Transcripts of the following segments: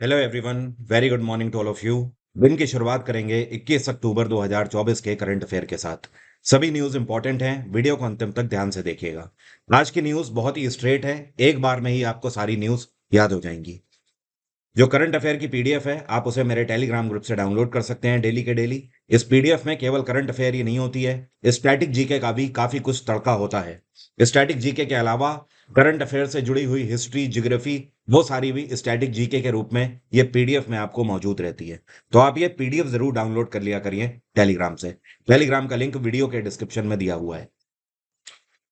Hello everyone, very good morning to all of you. दिन की शुरुआत करेंगे 21 अक्टूबर 2024 के करंट अफेयर के साथ। सभी न्यूज़ इंपॉर्टेंट हैं, वीडियो को अंतिम तक ध्यान से देखिएगा। आज की न्यूज़ बहुत ही स्ट्रेट है, एक बार में ही आपको सारी न्यूज़ याद हो जाएंगी। जो करंट अफेयर की पीडीएफ है, आप उसे मेरे टेलीग्राम ग्रुप से डाउनलोड कर सकते हैं डेली के डेली। इस पीडीएफ में केवल करंट अफेयर ही नहीं होती है, स्टैटिक जीके का भी काफी कुछ तड़का होता है। स्टैटिक जीके के अलावा करंट अफेयर से जुड़ी हुई हिस्ट्री, ज्योग्राफी, वो सारी भी स्टैटिक जीके के रूप में ये पीडीएफ में आपको मौजूद रहती है। तो आप ये पीडीएफ जरूर डाउनलोड कर लिया करिए टेलीग्राम से। टेलीग्राम का लिंक वीडियो के डिस्क्रिप्शन में दिया हुआ है।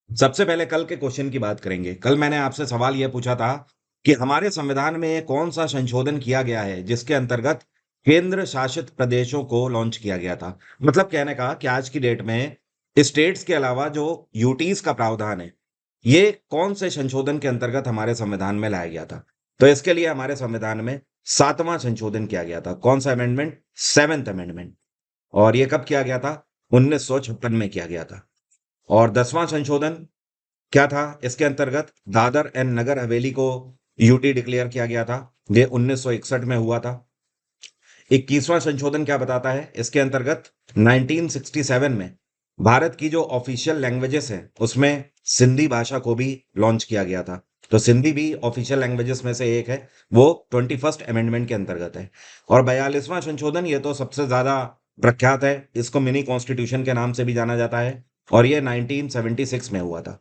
सबसे पहले कल के क्वेश्चन की बात करेंगे। कल मैंने आपसे सवाल यह पूछा था कि हमारे संविधान में कौन सा संशोधन किया गया है जिसके अंतर्गत केंद्र शासित प्रदेशों को लॉन्च किया गया था। मतलब कहने का कि आज की डेट में स्टेट्स के अलावा जो यूटीज का प्रावधान है, ये कौन से संशोधन के अंतर्गत हमारे संविधान में लाया गया था। तो इसके लिए हमारे संविधान में सातवां संशोधन किया गया था। कौन सा अमेंडमेंट? Seventh amendment. और ये कब किया गया था? 1956 में किया गया था। और 10वां संशोधन क्या था? इसके अंतर्गत दादर एंड नगर हवेली को यूटी डिक्लेयर किया गया था। ये 1961 में हुआ था। 21वां संशोधन क्या बताता है? इसके अंतर्गत 1967 में भारत की जो ऑफिशियल लैंग्वेजेस हैं उसमें सिंधी भाषा को भी लॉन्च किया गया था। तो सिंधी भी ऑफिशियल लैंग्वेजेस में से एक है, वो 21st अमेंडमेंट के अंतर्गत है। और 42वां संशोधन, ये तो सबसे ज्यादा प्रख्यात है, इसको मिनी कॉन्स्टिट्यूशन के नाम से भी जाना जाता है। और ये 1976 में हुआ था।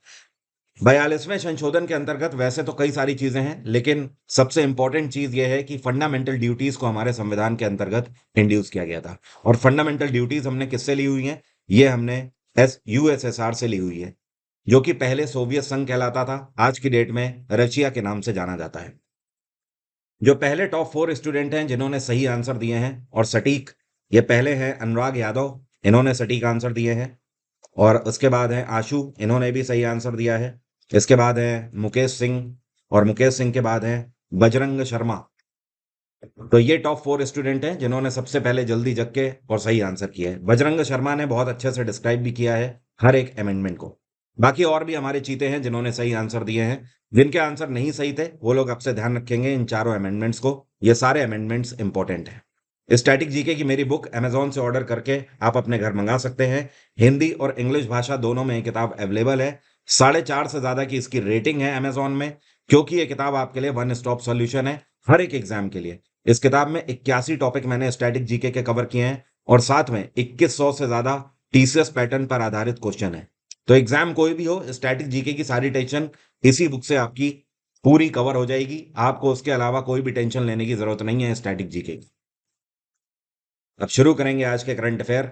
42वें संशोधन के अंतर्गत वैसे तो कई सारी चीजें हैं, लेकिन सबसे इंपॉर्टेंट चीज यह है कि फंडामेंटल ड्यूटीज को हमारे संविधान के अंतर्गत इंड्यूस किया गया था। और फंडामेंटल ड्यूटीज हमने किससे ली हुई हैं? ये हमने यूएसएसआर से ली हुई है, जो कि पहले सोवियत संघ कहलाता था, आज की डेट में रशिया के नाम से जाना जाता है। जो पहले टॉप 4 स्टूडेंट हैं जिन्होंने सही आंसर दिए हैं और सटीक, ये पहले हैं अनुराग यादव, इन्होंने सटीक आंसर दिए हैं। और उसके बाद है आशु, इन्होंने भी सही आंसर दिया है। इसके बाद है मुकेश सिंह, और मुकेश सिंह के बाद है बजरंग शर्मा। तो ये टॉप 4 स्टूडेंट हैं जिन्होंने सबसे पहले जल्दी जग के और सही आंसर किया है। बजरंग शर्मा ने बहुत अच्छे से डिस्क्राइब भी किया है हर एक अमेंडमेंट को। बाकी और भी हमारे चीते हैं जिन्होंने सही आंसर दिए हैं। जिनके आंसर नहीं सही थे वो लोग आपसे ध्यान रखेंगे इन चारों अमेंडमेंट्स को। ये सारे अमेंडमेंट्स इंपॉर्टेंट हैं। स्टैटिक जीके की मेरी बुक अमेजोन से ऑर्डर करके आप अपने घर मंगा सकते हैं। हिंदी और इंग्लिश भाषा दोनों में ये किताब अवेलेबल है। 4.5 से ज्यादा की इसकी रेटिंग है अमेजोन में, क्योंकि ये किताब आपके लिए वन स्टॉप सॉल्यूशन है हर एक एग्जाम के लिए। इस किताब में 81 टॉपिक मैंने स्टैटिक जीके के कवर किए हैं, और साथ में 2100 से ज्यादा टीसीएस पैटर्न पर आधारित क्वेश्चन है। तो एग्जाम कोई भी हो, स्टैटिक जीके की सारी टेंशन इसी बुक से आपकी पूरी कवर हो जाएगी। आपको उसके अलावा कोई भी टेंशन लेने की जरूरत नहीं है स्टैटिक जीके की। अब शुरू करेंगे आज के करंट अफेयर।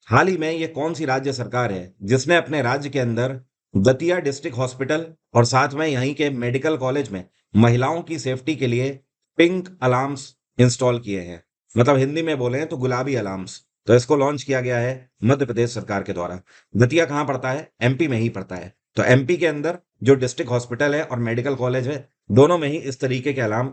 हाल ही में ये कौन सी राज्य सरकार है जिसने अपने राज्य के अंदर दतिया डिस्ट्रिक्ट हॉस्पिटल और साथ में यहीं के मेडिकल कॉलेज में महिलाओं की सेफ्टी के लिए पिंक अलार्म्स इंस्टॉल किए हैं? मतलब हिंदी में बोले तो गुलाबी अलार्म्स। तो इसको लॉन्च किया गया है मध्य प्रदेश सरकार के द्वारा। दतिया कहाँ पड़ता है? एमपी में ही पड़ता है। तो एमपी के अंदर जो डिस्ट्रिक्ट हॉस्पिटल है और मेडिकल कॉलेज है, दोनों में ही इस तरीके के अलार्म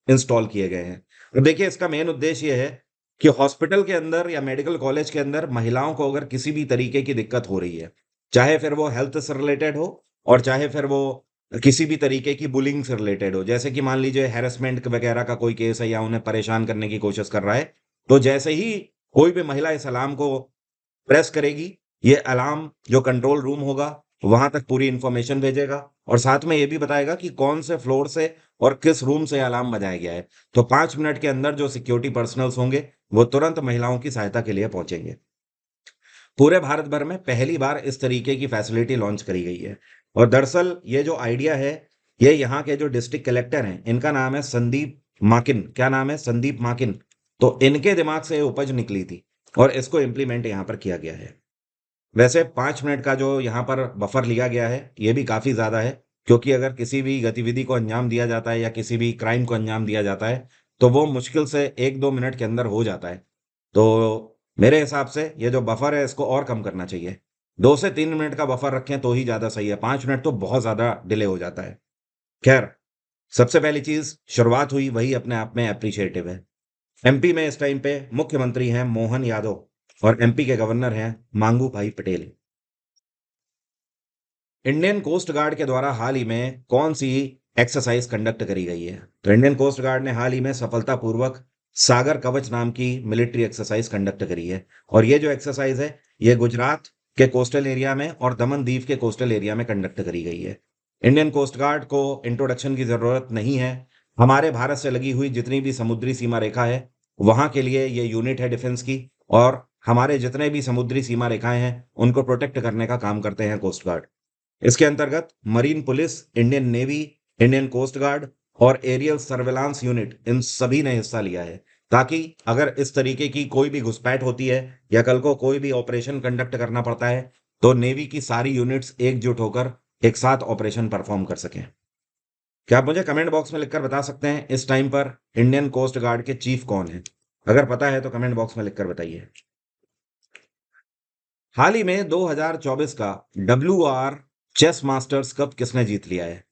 इंस्टॉल किए गए हैं। तो देखिए, इसका मेन उद्देश्य ये है कि हॉस्पिटल के अंदर या मेडिकल कॉलेज के अंदर महिलाओं को अगर किसी भी तरीके की दिक्कत हो रही है, चाहे फिर वो हेल्थ से रिलेटेड हो और चाहे फिर वो किसी भी तरीके की बुलिंग से रिलेटेड हो, जैसे कि मान लीजिए हैरेसमेंट वगैरह का कोई केस है या उन्हें परेशान करने की कोशिश कर रहा है, तो जैसे ही कोई भी महिला इस अलार्म को प्रेस करेगी, ये अलार्म जो कंट्रोल रूम होगा वहां तक पूरी इंफॉर्मेशन भेजेगा, और साथ में ये भी बताएगा कि कौन से फ्लोर से और किस रूम से अलार्म बजाया गया है। तो 5 मिनट के अंदर जो सिक्योरिटी पर्सनल्स होंगे वो तुरंत महिलाओं की सहायता के लिए पहुंचेंगे। पूरे भारत भर में पहली बार इस तरीके की फैसिलिटी लॉन्च करी गई है। और दरअसल ये जो आइडिया है, ये यहाँ के जो डिस्ट्रिक्ट कलेक्टर हैं, इनका नाम है संदीप माकिन। क्या नाम है? संदीप माकिन। तो इनके दिमाग से ये उपज निकली थी और इसको इम्प्लीमेंट यहाँ पर किया गया है। वैसे 5 मिनट का जो यहाँ पर बफर लिया गया है, ये भी काफी ज्यादा है, क्योंकि अगर किसी भी गतिविधि को अंजाम दिया जाता है या किसी भी क्राइम को अंजाम दिया जाता है, तो वो मुश्किल से 1-2 मिनट के अंदर हो जाता है। तो मेरे हिसाब से ये जो बफर है इसको और कम करना चाहिए। 2 से 3 मिनट का बफर रखें तो ही ज्यादा सही है, 5 मिनट तो बहुत ज्यादा डिले हो जाता है। खैर, सबसे पहली चीज शुरुआत हुई वही अपने आप में अप्रिशिएटिव है। एमपी में इस टाइम पे मुख्यमंत्री हैं मोहन यादव, और एमपी के गवर्नर हैं मांगू भाई पटेल। इंडियन कोस्ट गार्ड के द्वारा हाल ही में कौन सी एक्सरसाइज कंडक्ट करी गई है। तो इंडियन कोस्ट गार्ड ने हाल ही में सफलतापूर्वक सागर कवच नाम की मिलिट्री एक्सरसाइज कंडक्ट करी है। और ये जो एक्सरसाइज है ये गुजरात के कोस्टल एरिया में और दमन दीव के कोस्टल एरिया में कंडक्ट करी गई है। इंडियन कोस्ट गार्ड को इंट्रोडक्शन की जरूरत नहीं है। हमारे भारत से लगी हुई जितनी भी समुद्री सीमा रेखा है वहां के लिए ये यूनिट है डिफेंस की। और हमारे जितने भी समुद्री सीमा रेखाएं हैं उनको प्रोटेक्ट करने का काम करते हैं कोस्ट गार्ड। इसके अंतर्गत marine police, Indian navy, Indian coast guard और एरियल सर्वेलांस यूनिट इन सभी ने हिस्सा लिया है, ताकि अगर इस तरीके की कोई भी घुसपैठ होती है या कल को कोई भी ऑपरेशन कंडक्ट करना पड़ता है तो नेवी की सारी यूनिट्स एकजुट होकर एक साथ ऑपरेशन परफॉर्म कर सकें। क्या आप मुझे कमेंट बॉक्स में लिखकर बता सकते हैं इस टाइम पर इंडियन कोस्ट गार्ड के चीफ कौन है? अगर पता है तो कमेंट बॉक्स में लिखकर बताइए। हाल ही में 2024 का WR चेस मास्टर्स कप किसने जीत लिया है?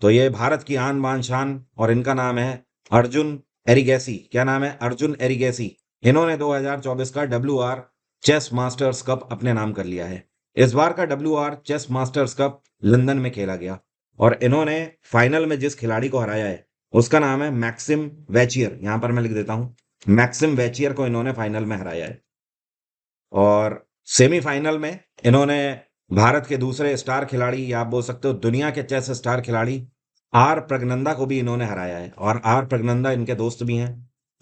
तो ये भारत की आन बान शान और इनका नाम है अर्जुन एरिगेसी। क्या नाम है? अर्जुन एरिगेसी। इन्होंने 2024 का WR चेस मास्टर्स कप अपने नाम कर लिया है। इस बार का WR chess masters cup London में खेला गया और इन्होंने फाइनल में जिस खिलाड़ी को हराया है उसका नाम है मैक्सिम वेचियर। यहां पर मैं लिख देता हूं, मैक्सिम वेचियर को इन्होंने फाइनल में हराया है। और सेमीफाइनल में इन्होंने भारत के दूसरे स्टार खिलाड़ी या आप बोल सकते हो दुनिया के चेस स्टार खिलाड़ी आर प्रगनंदा को भी इन्होंने हराया है और आर प्रगनंदा इनके दोस्त भी हैं।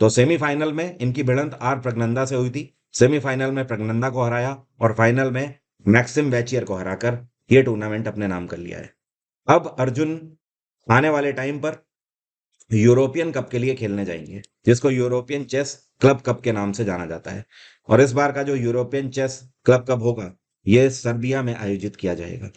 तो सेमीफाइनल में इनकी भिड़ंत आर प्रगनंदा से हुई थी। सेमीफाइनल में प्रगनंदा को हराया और फाइनल में मैक्सिम वेचियर को हराकर ये टूर्नामेंट अपने नाम कर लिया है। अब अर्जुन आने वाले टाइम पर यूरोपियन कप के लिए खेलने जाएंगे, जिसको यूरोपियन चेस क्लब कप के नाम से जाना जाता है। और इस बार का जो यूरोपियन चेस क्लब कप होगा यह सर्बिया में आयोजित किया जाएगा।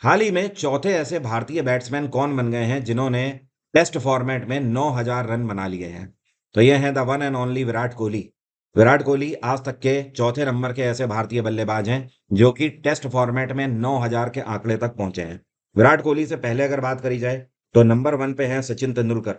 हाल ही में चौथे ऐसे भारतीय बैट्समैन कौन बन गए हैं जिन्होंने टेस्ट फॉर्मेट में 9,000 रन बना लिए हैं? तो ये हैं the one and only Virat Kohli. Virat Kohli आज तक के चौथे नंबर के ऐसे भारतीय बल्लेबाज हैं जो कि टेस्ट फॉर्मेट में 9,000 के आंकड़े तक पहुंचे हैं। विराट कोहली से पहले अगर बात करी जाए तो नंबर 1 पे हैं Sachin Tendulkar,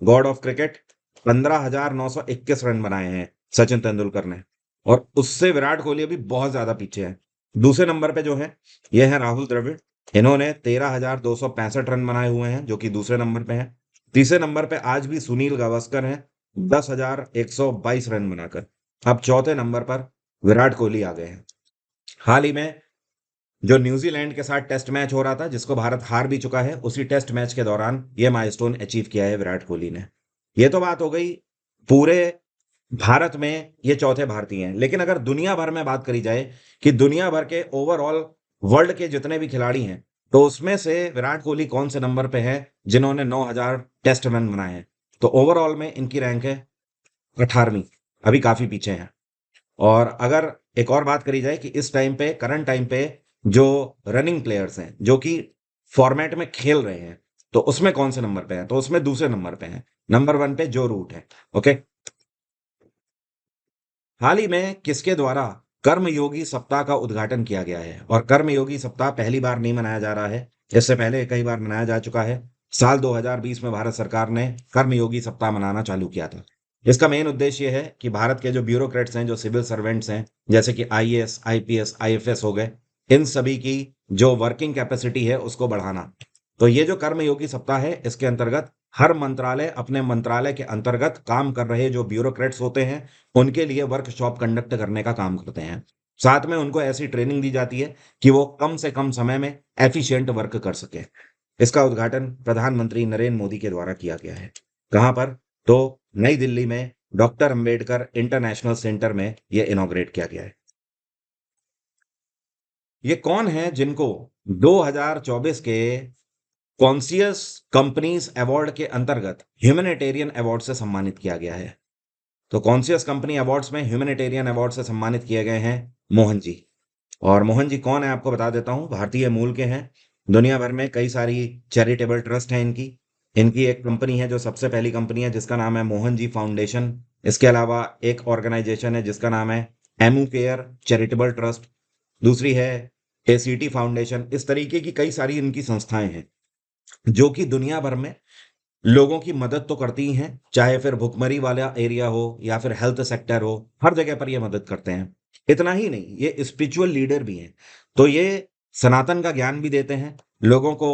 God of cricket. 15,921 run बनाए हैं सचिन तेंदुलकर ने। और उससे विराट कोहली अभी बहुत ज्यादा पीछे है। दूसरे नंबर पे जो है ये है राहुल द्रविड़। इन्होंने 13,265 रन बनाए हुए हैं जो कि दूसरे नंबर पे हैं। तीसरे नंबर पे आज भी सुनील गावस्कर हैं 10,122 रन बनाकर। अब चौथे नंबर पर विराट कोहली आ गए हैं। हाल ही में जो न्यूजीलैंड के साथ टेस्ट मैच हो रहा था जिसको भारत हार भी चुका है, उसी टेस्ट मैच के दौरान ये माइलस्टोन अचीव किया है विराट कोहली ने। ये तो बात हो गई पूरे भारत में ये चौथे भारतीय हैं। लेकिन अगर दुनिया भर में बात करी जाए कि दुनिया भर के ओवरऑल वर्ल्ड के जितने भी खिलाड़ी हैं तो उसमें से विराट कोहली कौन से नंबर पे है जिन्होंने 9,000 टेस्ट रन बनाए हैं? तो ओवरऑल में इनकी रैंक है 18वीं, अभी काफी पीछे हैं। और अगर एक और बात करी जाए कि इस टाइम पे करंट टाइम पे जो रनिंग प्लेयर्स हैं जो कि फॉर्मेट में खेल रहे हैं तो उसमें कौन से नंबर पे हैं? तो उसमें दूसरे नंबर पे हैं। नंबर 1 पे जो रूट है। ओके। हाल ही में किसके द्वारा कर्मयोगी सप्ताह का उद्घाटन किया गया है? और कर्मयोगी सप्ताह पहली बार नहीं मनाया जा रहा है, इससे पहले कई बार मनाया जा चुका है। साल 2020 में भारत सरकार ने कर्मयोगी सप्ताह मनाना चालू किया था। इसका मेन उद्देश्य ये है कि भारत के जो ब्यूरोक्रेट्स हैं, जो सिविल सर्वेंट्स हैं, जैसे कि आईएएस, आईपीएस, आईएफएस हो गए, इन सभी की जो वर्किंग कैपेसिटी है उसको बढ़ाना। तो ये जो कर्मयोगी सप्ताह है इसके अंतर्गत हर मंत्रालय अपने मंत्रालय के अंतर्गत काम कर रहे जो ब्यूरोक्रेट्स होते हैं उनके लिए वर्कशॉप कंडक्ट करने का काम करते हैं। साथ में उनको ऐसी ट्रेनिंग दी जाती है कि वो कम से कम समय में एफिशिएंट वर्क कर सके। इसका उद्घाटन प्रधानमंत्री नरेंद्र मोदी के द्वारा किया गया है। कहां पर? तो नई दिल्ली में डॉक्टर अंबेडकर इंटरनेशनल सेंटर में यह इनॉग्रेट किया गया है। ये कौन है जिनको 2024 के कॉन्सियस कंपनीज अवार्ड के अंतर्गत ह्यूमैनिटेरियन अवार्ड से सम्मानित किया गया है? तो कॉन्सियस कंपनी अवार्ड्स में ह्यूमैनिटेरियन अवार्ड से सम्मानित किए गए हैं मोहन जी। और मोहन जी कौन है आपको बता देता हूं, भारतीय मूल के हैं। दुनिया भर में कई सारी चैरिटेबल ट्रस्ट हैं इनकी। इनकी एक कंपनी है जो सबसे पहली कंपनी है जिसका नाम है मोहन जी फाउंडेशन। इसके अलावा एक ऑर्गेनाइजेशन है जिसका नाम है एमू केयर चैरिटेबल ट्रस्ट। दूसरी है एसीटी फाउंडेशन। इस तरीके की कई सारी इनकी संस्थाएं हैं जो कि दुनिया भर में लोगों की मदद तो करती ही हैं, चाहे फिर भुखमरी वाला एरिया हो या फिर हेल्थ सेक्टर हो, हर जगह पर ये मदद करते हैं। इतना ही नहीं, ये स्पिरिचुअल लीडर भी हैं। तो ये सनातन का ज्ञान भी देते हैं लोगों को।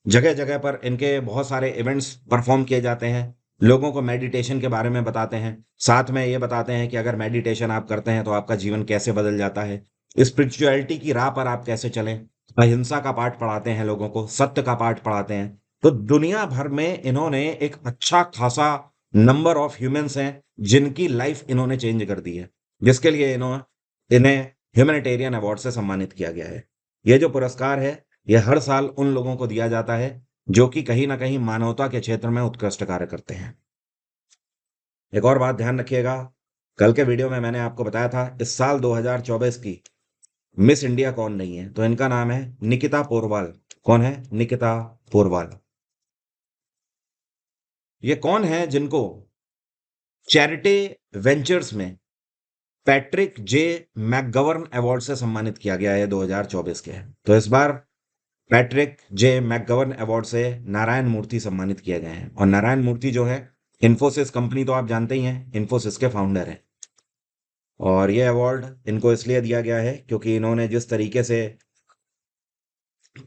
जगह जगह पर इनके बहुत सारे इवेंट्स परफॉर्म किए जाते हैं। लोगों को मेडिटेशन के बारे में बताते हैं। साथ में ये बताते हैं कि अगर मेडिटेशन आप करते हैं तो आपका जीवन कैसे बदल जाता है। स्पिरिचुअलिटी की राह पर आप कैसे चलें। अहिंसा का पाठ पढ़ाते हैं लोगों को, सत्य का पाठ पढ़ाते हैं। तो दुनिया भर में इन्होंने एक अच्छा खासा नंबर ऑफ ह्यूमंस हैं जिनकी लाइफ इन्होंने चेंज कर दी है, जिसके लिए इन्हें ह्यूमैनिटेरियन अवार्ड से सम्मानित किया गया है। ये जो पुरस्कार है, ये हर साल उन लोगों को दिया जाता है जो कि कहीं ना कहीं मानवता के क्षेत्र में उत्कृष्ट कार्य करते हैं। एक और बात ध्यान रखिएगा, कल के वीडियो में मैंने आपको बताया था इस साल 2024 की मिस इंडिया कौन नहीं है, तो इनका नाम है निकिता पोरवाल। कौन है? निकिता पोरवाल। ये कौन है जिनको चैरिटी वेंचर्स में पैट्रिक जे मैकगवर्न अवार्ड से सम्मानित किया गया है 2024 के? तो इस बार पैट्रिक जे मैकगवर्न अवार्ड से नारायण मूर्ति सम्मानित किए गए हैं। और नारायण मूर्ति जो है, इन्फोसिस कंपनी तो आप जानते ही हैं, इन्फोसिस के फाउंडर हैं। और ये अवार्ड इनको इसलिए दिया गया है क्योंकि इन्होंने जिस तरीके से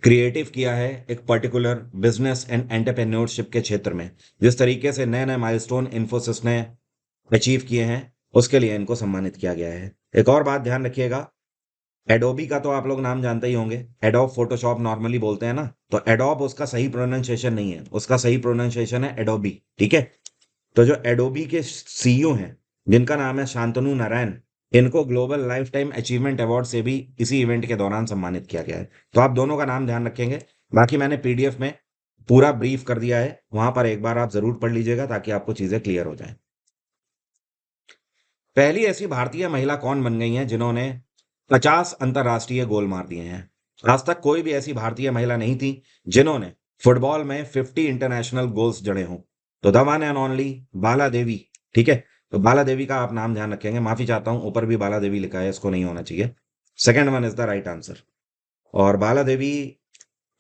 क्रिएटिव किया है एक पर्टिकुलर बिजनेस एंड एंटरप्रेन्योरशिप के क्षेत्र में, जिस तरीके से नए नए माइलस्टोन इन्फोसिस ने अचीव किए हैं, उसके लिए इनको सम्मानित किया गया है। एक और बात ध्यान रखिएगा, एडोबी का तो आप लोग नाम जानते ही होंगे। एडोब फोटोशॉप नॉर्मली बोलते हैं ना, तो एडोब उसका सही प्रोनाउंसिएशन नहीं है, उसका सही प्रोनाउंसिएशन है एडोबी। ठीक है। तो जो एडोबी के सीईओ हैं जिनका नाम है शांतनु नारायण, इनको global life time achievement award से भी इसी इवेंट के दौरान सम्मानित किया गया है। तो आप दोनों का नाम ध्यान रखेंगे। बाकी मैंने पीडीएफ में पूरा ब्रीफ कर दिया है, वहां पर एक बार आप जरूर पढ़ लीजिएगा ताकि आपको चीजें क्लियर हो जाएं। पहली ऐसी भारतीय महिला कौन बन गई हैं जिन्होंने 50 अंतरराष्ट्रीय गोल मार दिए हैं? आज तक कोई भी ऐसी भारतीय महिला नहीं थी जिन्होंने फुटबॉल में 50 इंटरनेशनल गोल्स जड़े हों। तो द वन एंड ओनली बाला देवी। ठीक है। तो बाला देवी का आप नाम ध्यान रखेंगे। माफी चाहता हूं, ऊपर भी बाला देवी लिखा है, इसको नहीं होना चाहिए। Second one is the right answer. और बाला देवी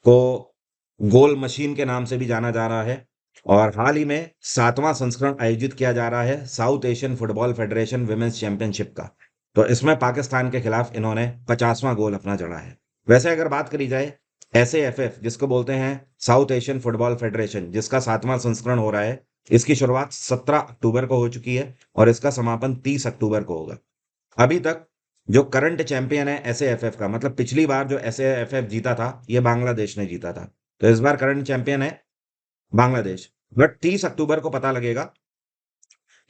को गोल मशीन के नाम से भी जाना जा रहा है। और हाल ही में 7वां संस्करण आयोजित किया जा रहा है south Asian football federation women's championship का। तो इसमें पाकिस्तान के खिलाफ इन्होंने 50वां गोल अपना जड़ा है। वैसे अगर बात करी जाए SAFF, जिसको बोलते हैं साउथ एशियन फुटबॉल फेडरेशन, जिसका 7वां संस्करण हो रहा है, इसकी शुरुआत 17 अक्टूबर को हो चुकी है और इसका समापन 30 अक्टूबर को होगा। अभी तक जो करंट चैंपियन है SAFF का, मतलब पिछली बार जो SAFF जीता था, ये बांग्लादेश ने जीता था। तो इस बार करंट चैंपियन है बांग्लादेश। बट 30 अक्टूबर को पता लगेगा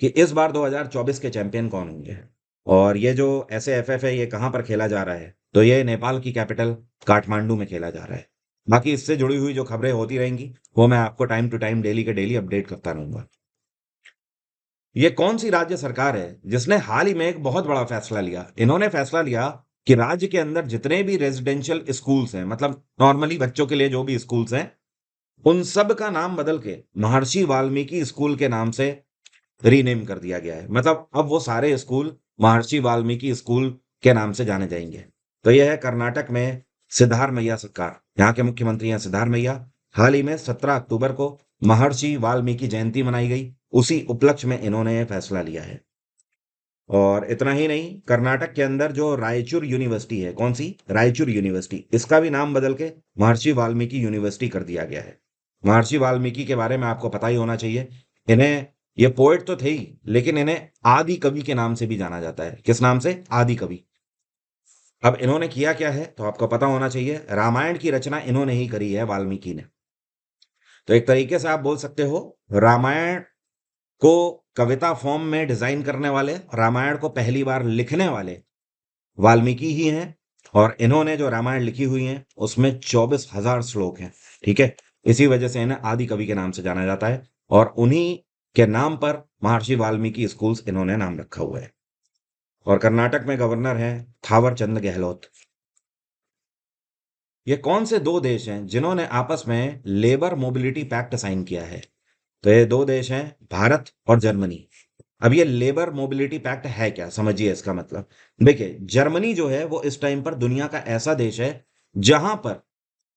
कि इस बार 2024 के चैंपियन कौन होंगे। और ये जो SAFF है, ये कहाँ पर खेला जा रहा है? तो ये नेपाल की कैपिटल काठमांडू में खेला जा रहा है। बाकी इससे जुड़ी हुई जो खबरें होती रहेंगी वो मैं आपको टाइम टू टाइम डेली के डेली अपडेट करता रहूंगा। ये कौन सी राज्य सरकार है जिसने हाल ही में एक बहुत बड़ा फैसला लिया? इन्होंने फैसला लिया कि राज्य के अंदर जितने भी रेजिडेंशियल स्कूल्स हैं, मतलब नॉर्मली बच्चों के लिए जो भी स्कूल्स हैं, उन सब का नाम बदल के महर्षि वाल्मीकि स्कूल के नाम से रीनेम कर दिया गया है। मतलब अब वो सारे स्कूल महर्षि वाल्मीकि स्कूल के नाम से जाने जाएंगे। तो यह है कर्नाटक में सिद्धारमैया सरकार, यहाँ के मुख्यमंत्री हैं सिद्धारमैया। हाल ही में 17 अक्टूबर को महर्षि वाल्मीकि जयंती मनाई गई, उसी उपलक्ष्य में इन्होंने यह फैसला लिया है। और इतना ही नहीं, कर्नाटक के अंदर जो रायचूर यूनिवर्सिटी है, कौन सी? रायचूर यूनिवर्सिटी, इसका भी नाम बदल के महर्षि वाल्मीकि यूनिवर्सिटी कर दिया गया है। महर्षि वाल्मीकि के बारे में आपको पता ही होना चाहिए। इन्हें, ये पोएट तो थे ही, लेकिन इन्हें आदि कवि के नाम से भी जाना जाता है। किस नाम से? आदि कवि। अब इन्होंने किया क्या है तो आपको पता होना चाहिए। रामायण की रचना इन्होंने ही करी है, वाल्मीकि ने। तो एक तरीके से आप बोल सकते हो रामायण को कविता फॉर्म में डिजाइन करने वाले, रामायण को पहली बार लिखने वाले वाल्मीकि ही हैं। और इन्होंने जो रामायण लिखी हुई है उसमें 24,000 श्लोक हैं। ठीक है। इसी वजह से इन्हें आदि कवि के नाम से जाना जाता है और उन्हीं के नाम पर महर्षि वाल्मीकि स्कूल्स इन्होंने नाम रखा हुआ है। और कर्नाटक में गवर्नर हैं थावर चंद गहलोत। ये कौन से दो देश हैं जिन्होंने आपस में लेबर मोबिलिटी पैक्ट साइन किया है? तो ये दो देश हैं भारत और जर्मनी। अब ये लेबर मोबिलिटी पैक्ट है क्या, समझिए इसका मतलब। देखिए, जर्मनी जो है वो इस टाइम पर दुनिया का ऐसा देश है जहां पर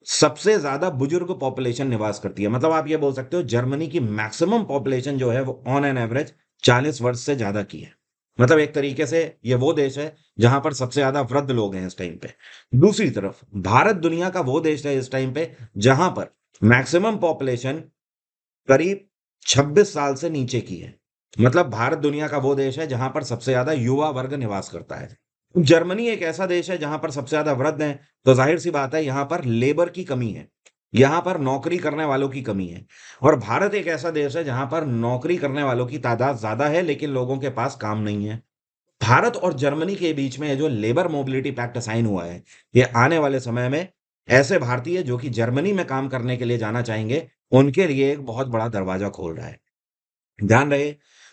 सबसे ज्यादा बुजुर्ग पॉपुलेशन निवास करती है। मतलब आप ये बोल सकते हो जर्मनी की मैक्सिमम पॉपुलेशन जो है वो ऑन एन एवरेज 40 वर्ष से ज्यादा की है। मतलब एक तरीके से ये वो देश है जहां पर सबसे ज्यादा वृद्ध लोग हैं इस टाइम पे। दूसरी तरफ भारत दुनिया का वो देश है इस टाइम पे जहां पर मैक्सिमम पॉपुलेशन करीब 26 साल से नीचे की है। मतलब भारत दुनिया का वो देश है जहां पर सबसे ज्यादा युवा वर्ग निवास करता है। जर्मनी एक ऐसा देश है जहां पर सबसे ज्यादा वृद्ध हैं, तो जाहिर सी बात है यहां पर लेबर की कमी है, यहां पर नौकरी करने वालों की कमी है। और भारत एक ऐसा देश है जहां पर नौकरी करने वालों की तादाद ज्यादा है लेकिन लोगों के पास काम नहीं है। भारत और जर्मनी के बीच में ये जो लेबर मोबिलिटी पैक्ट साइन हुआ है, ये आने वाले समय में ऐसे भारतीय जो कि जर्मनी में काम करने के लिए जाना चाहेंगे, उनके लिए एक बहुत बड़ा दरवाजा खोल रहा है। ध्यान रहे,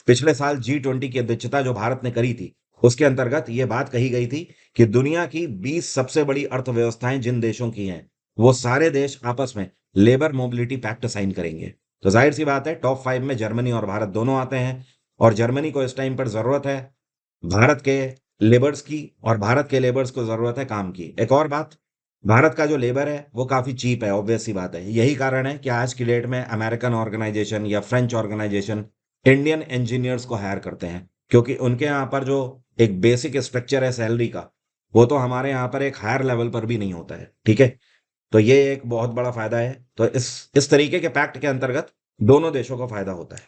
पिछले साल G20 की अध्यक्षता जो भारत ने करी थी, उसके अंतर्गत ये बात कही गई थी कि दुनिया की 20 सबसे बड़ी अर्थव्यवस्थाएं जिन देशों की हैं, वो सारे देश आपस में लेबर मोबिलिटी पैक्ट साइन करेंगे। तो जाहिर सी बात है टॉप 5 में जर्मनी और भारत दोनों आते हैं, और जर्मनी को इस टाइम पर जरूरत है भारत के लेबर्स की, और भारत के लेबर्स को जरूरत है काम की। एक और बात, भारत का जो लेबर है वो काफी चीप है, ऑब्वियस सी बात है। यही कारण है कि आज की डेट में अमेरिकन ऑर्गेनाइजेशन या फ्रेंच ऑर्गेनाइजेशन इंडियन इंजीनियर्स को हायर करते हैं, क्योंकि उनके यहाँ पर जो एक बेसिक स्ट्रक्चर है सैलरी का, वो तो हमारे यहाँ पर एक हायर लेवल पर भी नहीं होता है। ठीक है, तो ये एक बहुत बड़ा फायदा है। तो इस तरीके के पैक्ट के अंतर्गत दोनों देशों को फायदा होता है।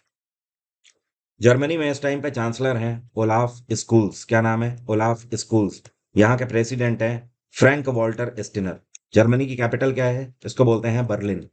जर्मनी में इस टाइम पे चांसलर हैं ओलाफ स्कूल्स। क्या नाम है? Olaf schools. यहाँ के प्रेसिडेंट हैं फ्रैंक वॉल्टर स्टिनर। जर्मनी की कैपिटल क्या है? इसको बोलते हैं बर्लिन।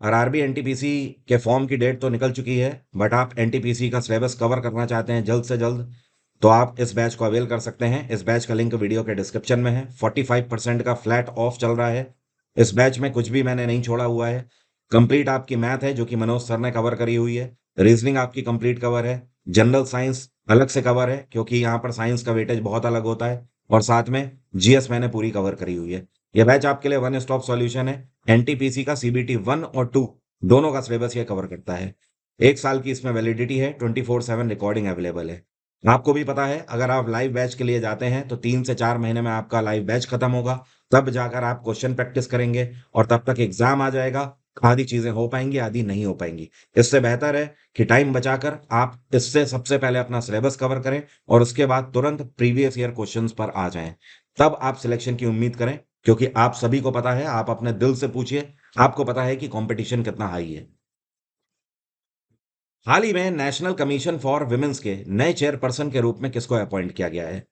आरआरबी एनटीपीसी के फॉर्म की डेट तो निकल चुकी है, बट आप एनटीपीसी का सिलेबस कवर करना चाहते हैं जल्द से जल्द, तो आप इस बैच को अवेल कर सकते हैं। इस बैच का लिंक वीडियो के डिस्क्रिप्शन में है। 45% का फ्लैट ऑफ चल रहा है। इस बैच में कुछ भी मैंने नहीं छोड़ा हुआ है। कंप्लीट आपकी मैथ है जो कि मनोज सर ने कवर करी हुई है। रीजनिंग आपकी कंप्लीट कवर है। जनरल साइंस अलग से कवर है क्योंकि यहाँ पर साइंस का वेटेज बहुत अलग होता है। और साथ में जीएस मैंने पूरी कवर करी हुई है। यह बैच आपके लिए वन स्टॉप सॉल्यूशन है। एनटीपीसी का सीबीटी 1 और 2 दोनों का सिलेबस ये कवर करता है। 1 साल की इसमें वैलिडिटी है, 24/7 रिकॉर्डिंग अवेलेबल है। आपको भी पता है अगर आप लाइव बैच के लिए जाते हैं तो 3 से 4 महीने में आपका लाइव बैच खत्म होगा, तब जाकर आप क्वेश्चन प्रैक्टिस करेंगे और तब तक एग्जाम आ जाएगा। आधी चीजें हो पाएंगी, आधी नहीं हो पाएंगी। इससे बेहतर है कि टाइम बचाकर आप इससे सबसे पहले अपना सिलेबस कवर करें और उसके बाद तुरंत प्रीवियस ईयर क्वेश्चंस पर आ जाएं। तब आप सिलेक्शन की उम्मीद करें, क्योंकि आप सभी को पता है, आप अपने दिल से पूछिए, आपको पता है कि कंपटीशन कितना हाई है। हाल ही में नेशनल कमीशन फॉर विमेंस के नए चेयरपर्सन के रूप में किसको अपॉइंट किया गया है?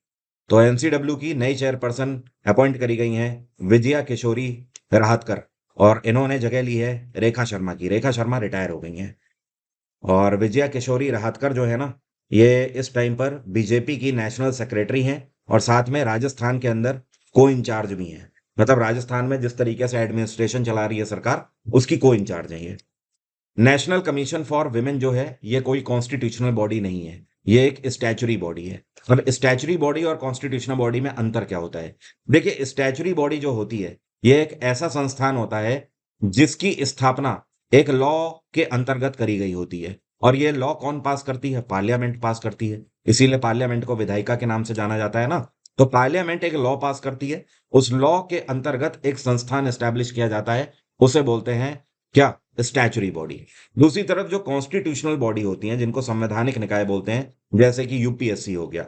तो एनसीडब्ल्यू की नई चेयरपर्सन अपॉइंट करी गई हैं विजया किशोरी राहतकर, और इन्होंने जगह ली है रेखा शर्मा की। रेखा शर्मा रिटायर हो गई हैं, और विजया किशोरी राहतकर जो है ना, ये इस टाइम पर बीजेपी की नेशनल सेक्रेटरी हैं और साथ में राजस्थान के अंदर को इंचार्ज भी हैं। मतलब राजस्थान में जिस तरीके से एडमिनिस्ट्रेशन चला रही है सरकार, उसकी को इंचार्ज है ये। नेशनल कमीशन फॉर विमेन जो है, ये कोई कॉन्स्टिट्यूशनल बॉडी नहीं है, ये एक स्टैचुरी बॉडी है। अब स्टैचुरी बॉडी और कॉन्स्टिट्यूशनल बॉडी में अंतर क्या होता है? देखिए, स्टैचुरी बॉडी जो होती है, ये एक ऐसा संस्थान होता है जिसकी स्थापना एक लॉ के अंतर्गत करी गई होती है। और ये लॉ कौन पास करती है? पार्लियामेंट पास करती है। इसीलिए पार्लियामेंट को विधायिका के नाम से जाना जाता है ना। तो पार्लियामेंट एक लॉ पास करती है, उस लॉ के अंतर्गत एक संस्थान एस्टेब्लिश किया जाता है, उसे बोलते हैं क्या? Statutory body. दूसरी तरफ जो कॉन्स्टिट्यूशनल बॉडी होती हैं, जिनको संवैधानिक निकाय बोलते हैं, जैसे कि यूपीएससी हो गया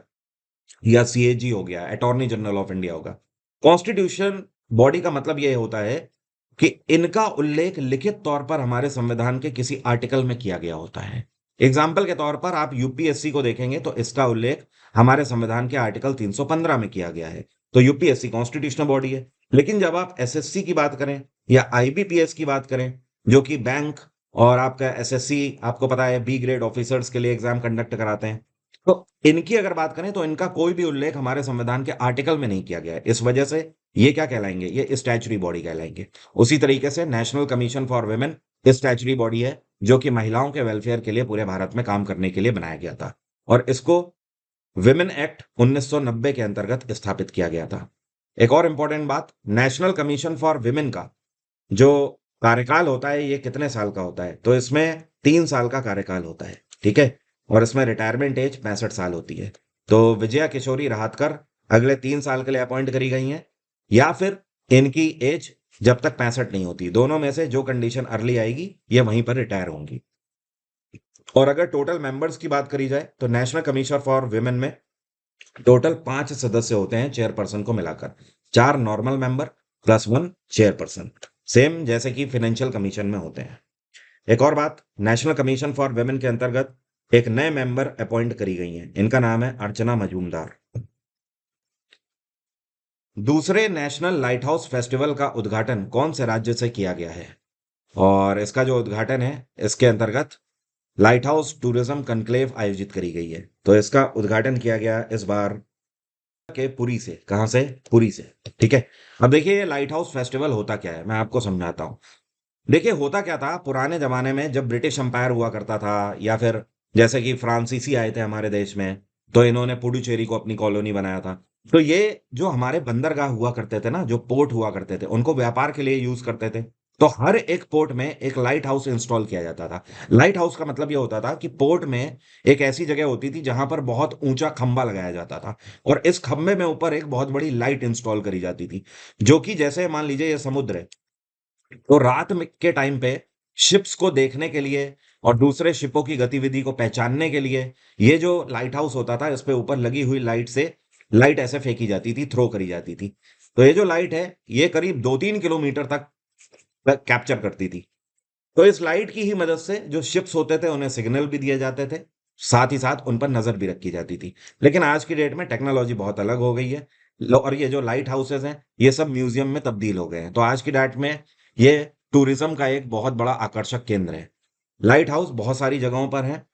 या सीएजी हो गया, अटॉर्नी जनरल ऑफ इंडिया होगा। कॉन्स्टिट्यूशन बॉडी का मतलब यह होता है कि इनका उल्लेख लिखित तौर पर हमारे संविधान के किसी आर्टिकल में किया गया होता है। एग्जाम्पल के तौर पर आप यूपीएससी को देखेंगे तो इसका उल्लेख हमारे संविधान के आर्टिकल 315 में किया गया है। तो यूपीएससी कॉन्स्टिट्यूशनल बॉडी है। लेकिन जब आप एसएससी की बात करें या आईबीपीएस की बात करें, जो कि बैंक और आपका एसएससी, आपको पता है बी ग्रेड ऑफिसर्स के लिए एग्जाम कंडक्ट कराते हैं, तो इनकी अगर बात करें तो इनका कोई भी उल्लेख हमारे संविधान के आर्टिकल में नहीं किया गया है। इस वजह से ये क्या कहलाएंगे? ये स्टैचुरी बॉडी कहलाएंगे। उसी तरीके से national commission for women statutory body है, जो कि महिलाओं के वेलफेयर के लिए पूरे भारत में काम करने के लिए बनाया गया था, और इसको विमेन एक्ट 1990 के अंतर्गत स्थापित किया गया था। एक और इंपॉर्टेंट बात, नेशनल कमीशन फॉर विमेन का जो कार्यकाल होता है, ये कितने साल का होता है? तो इसमें 3 साल का कार्यकाल होता है। ठीक है, और इसमें रिटायरमेंट एज 65 साल होती है। तो विजया किशोरी राहतकर अगले 3 साल के लिए अपॉइंट करी गई हैं, या फिर इनकी एज जब तक 65 नहीं होती, दोनों में से जो कंडीशन अर्ली आएगी ये वहीं पर रिटायर होंगी। और अगर टोटल मेंबर्स की बात करी जाए तो नेशनल कमीशन फॉर वुमेन में टोटल 5 सदस्य होते हैं चेयरपर्सन को मिलाकर, 4 normal member plus 1 chairperson, same जैसे कि फाइनेंशियल कमीशन में होते हैं। एक और बात, नेशनल कमीशन फॉर वुमेन के अंतर्गत एक नए मेंबर अपॉइंट करी गई हैं, इनका नाम है अर्चना मजूमदार। दूसरे नेशनल लाइट हाउस फेस्टिवल का उद्घाटन कौन से राज्य से किया गया है? और इसका जो उद्घाटन है, इसके अंतर्गत लाइट हाउस टूरिज्म कनक्लेव आयोजित करी गई है। तो इसका उद्घाटन किया गया इस बार के पुरी से। कहां से? पुरी से। ठीक है। अब देखिए ये लाइट हाउस फेस्टिवल होता क्या है, मैं आपको समझाता हूँ। देखिए होता क्या था, पुराने जमाने में जब ब्रिटिश एम्पायर हुआ करता था, या फिर जैसे कि फ्रांसीसी आए थे हमारे देश में, तो इन्होंने पुडुचेरी को अपनी कॉलोनी बनाया था। तो ये जो हमारे बंदरगाह हुआ करते थे ना, जो पोर्ट हुआ करते थे, उनको व्यापार के लिए यूज करते थे। तो हर एक पोर्ट में एक लाइट हाउस इंस्टॉल किया जाता था। लाइट हाउस का मतलब ये होता था कि पोर्ट में एक ऐसी जगह होती थी जहां पर बहुत ऊंचा खंबा लगाया जाता था, और इस खंबे में ऊपर एक बहुत बड़ी लाइट इंस्टॉल करी जाती थी, जो कि जैसे मान लीजिए ये समुद्र है, तो रात में के टाइम पे शिप्स को देखने के लिए और दूसरे शिपों की गतिविधि को पहचानने के लिए ये जो लाइट हाउस होता था, इस पे ऊपर लगी हुई लाइट से लाइट ऐसे फेंकी जाती थी, थ्रो करी जाती थी। तो ये जो लाइट है, ये करीब 2-3 किलोमीटर तक कैप्चर करती थी। तो इस लाइट की ही मदद से जो शिप्स होते थे उन्हें सिग्नल भी दिए जाते थे, साथ ही साथ उन पर नजर भी रखी जाती थी। लेकिन आज की डेट में टेक्नोलॉजी बहुत अलग हो गई है, और ये जो लाइट हाउसेज हैं ये सब म्यूजियम में तब्दील हो गए हैं। तो आज की डेट में ये टूरिज्म का एक बहुत बड़ा आकर्षक केंद्र है। लाइट हाउस बहुत सारी जगहों पर हैं,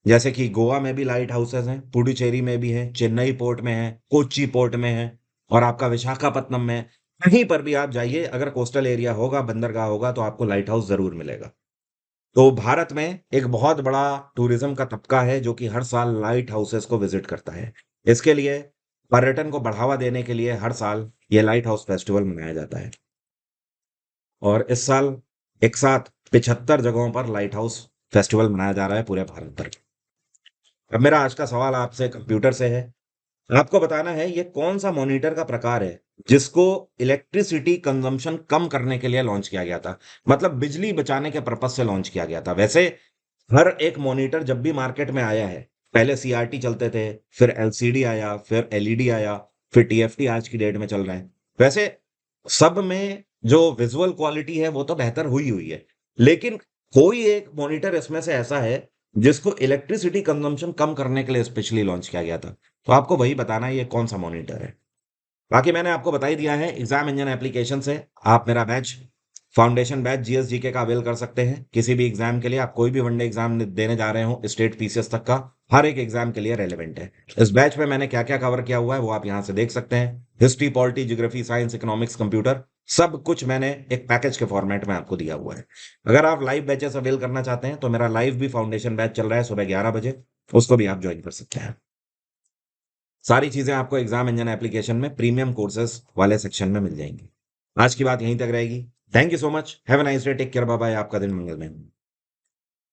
जैसे कि गोवा में भी लाइट हाउसेज हैं, पुडुचेरी में भी है, चेन्नई पोर्ट में है, कोच्चि पोर्ट में है, और आपका विशाखापत्तनम में। कहीं पर भी आप जाइए, अगर कोस्टल एरिया होगा, बंदरगाह होगा, तो आपको लाइट हाउस जरूर मिलेगा। तो भारत में एक बहुत बड़ा टूरिज्म का तबका है जो कि हर साल लाइट हाउसेस को विजिट करता है। इसके लिए पर्यटन को बढ़ावा देने के लिए हर साल ये लाइट हाउस फेस्टिवल मनाया जाता है, और इस साल एक साथ 75 जगहों पर लाइट हाउस फेस्टिवल मनाया जा रहा है पूरे भारत भर में। अब मेरा आज का सवाल आपसे कंप्यूटर से है। आपको बताना है ये कौन सा मॉनिटर का प्रकार है जिसको इलेक्ट्रिसिटी कंजम्पशन कम करने के लिए लॉन्च किया गया था, मतलब बिजली बचाने के पर्पज से लॉन्च किया गया था। वैसे हर एक मॉनिटर जब भी मार्केट में आया है, पहले सीआरटी चलते थे, फिर एलसीडी आया, फिर एलईडी आया, फिर टीएफटी आज की डेट में चल रहे हैं। वैसे सब में जो विजुअल क्वालिटी है वो तो बेहतर हुई हुई है, लेकिन कोई एक मॉनिटर इसमें से ऐसा है जिसको इलेक्ट्रिसिटी कंजम्पशन कम करने के लिए स्पेशली लॉन्च किया गया था। तो आपको वही बताना है ये कौन सा मॉनिटर है। बाकी मैंने आपको बता ही दिया है, एग्जाम इंजन एप्लीकेशन से आप मेरा batch, foundation batch GS GK का अवेल कर सकते हैं। किसी भी एग्जाम के लिए, आप कोई भी वनडे एग्जाम देने जा रहे हो, स्टेट पीसीएस तक का, हर एक एग्जाम के लिए रेलेवेंट है। इस बैच में मैंने क्या क्या कवर किया हुआ है वो आप यहाँ से देख सकते हैं। History, polity, geography, science, economics, computer, सब कुछ मैंने एक पैकेज के फॉर्मेट में आपको दिया हुआ है। अगर आप लाइव बैचेस अवेल करना चाहते हैं तो मेरा लाइव भी फाउंडेशन बैच चल रहा है सुबह 11 बजे, उसको भी आप ज्वाइन कर सकते हैं। सारी चीजें आपको एग्जाम इंजन एप्लीकेशन में प्रीमियम कोर्सेज वाले सेक्शन में मिल जाएंगी। आज की बात यहीं तक रहेगी। Thank you so much, have a nice day, take care, bye bye, आपका दिन मंगलमय हो।